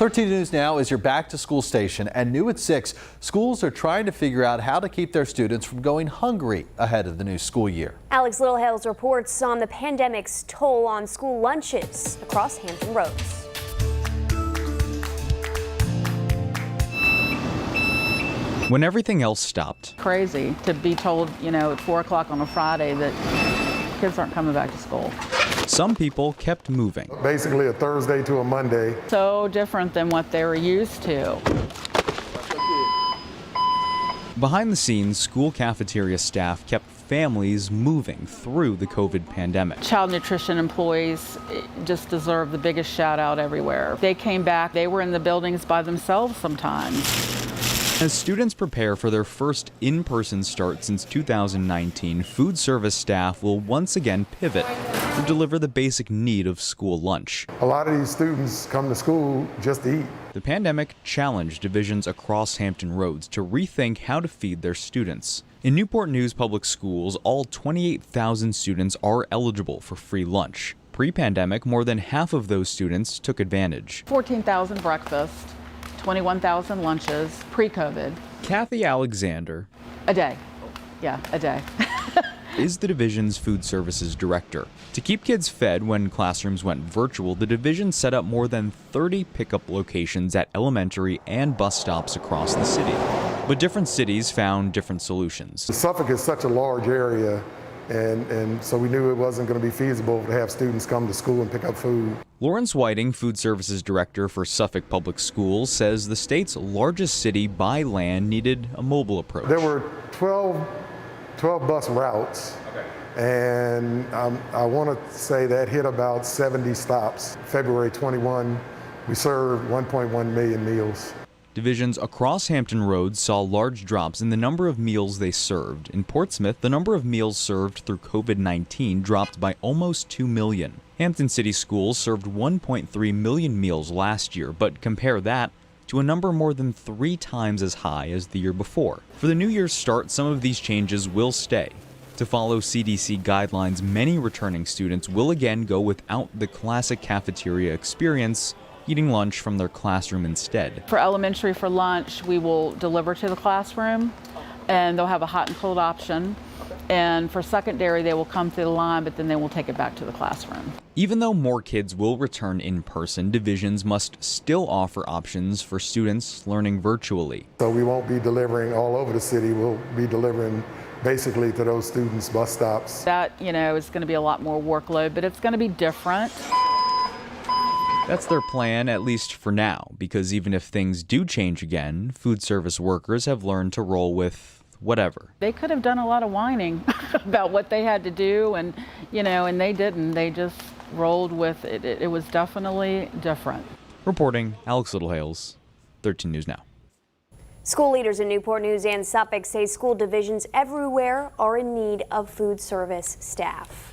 13 News Now is your back-to-school station, and new at 6, schools are trying to figure out how to keep their students from going hungry ahead of the new school year. Alex Littlehales reports on the pandemic's toll on school lunches across Hampton Roads. When everything else stopped. Crazy to be told, at 4 o'clock on a Friday that kids aren't coming back to school. Some people kept moving. Basically a Thursday to a Monday. So different than what they were used to. Behind the scenes, school cafeteria staff kept families moving through the COVID pandemic. Child nutrition employees just deserve the biggest shout out everywhere. They came back, they were in the buildings by themselves sometimes. As students prepare for their first in-person start since 2019, food service staff will once again pivot to deliver the basic need of school lunch. A lot of these students come to school just to eat. The pandemic challenged divisions across Hampton Roads to rethink how to feed their students. In Newport-News public schools, all 28,000 students are eligible for free lunch. Pre-pandemic, more than half of those students took advantage. 14,000 breakfasts, 21,000 lunches, pre-COVID. Kathy Alexander. A day. Yeah, a day. Is the division's food services director. To keep kids fed when classrooms went virtual, the division set up more than 30 pickup locations at elementary and bus stops across the city. But different cities found different solutions. Suffolk is such a large area, and so we knew it wasn't going to be feasible to have students come to school and pick up food. Lawrence Whiting, food services director for Suffolk Public Schools, says the state's largest city by land needed a mobile approach. There were 12 bus routes, and I want to say that hit about 70 stops. February 21, we served 1.1 million meals. Divisions across Hampton Roads saw large drops in the number of meals they served. In Portsmouth, the number of meals served through COVID-19 dropped by almost 2 million. Hampton City Schools served 1.3 million meals last year, but compare that to a number more than 3 times as high as the year before. For the new year's start, some of these changes will stay. To follow CDC guidelines, many returning students will again go without the classic cafeteria experience, eating lunch from their classroom instead. For elementary, for lunch, we will deliver to the classroom, and they'll have a hot and cold option. And for secondary, they will come through the line, but then they will take it back to the classroom. Even though more kids will return in person, divisions must still offer options for students learning virtually. So we won't be delivering all over the city. We'll be delivering basically to those students' bus stops. That, is going to be a lot more workload, but it's going to be different. That's their plan, at least for now, because even if things do change again, food service workers have learned to roll with whatever. They could have done a lot of whining about what they had to do, and and they didn't. They just rolled with it. It was definitely different. Reporting, Alex Littlehales, 13 News Now. School leaders in Newport News and Suffolk say school divisions everywhere are in need of food service staff.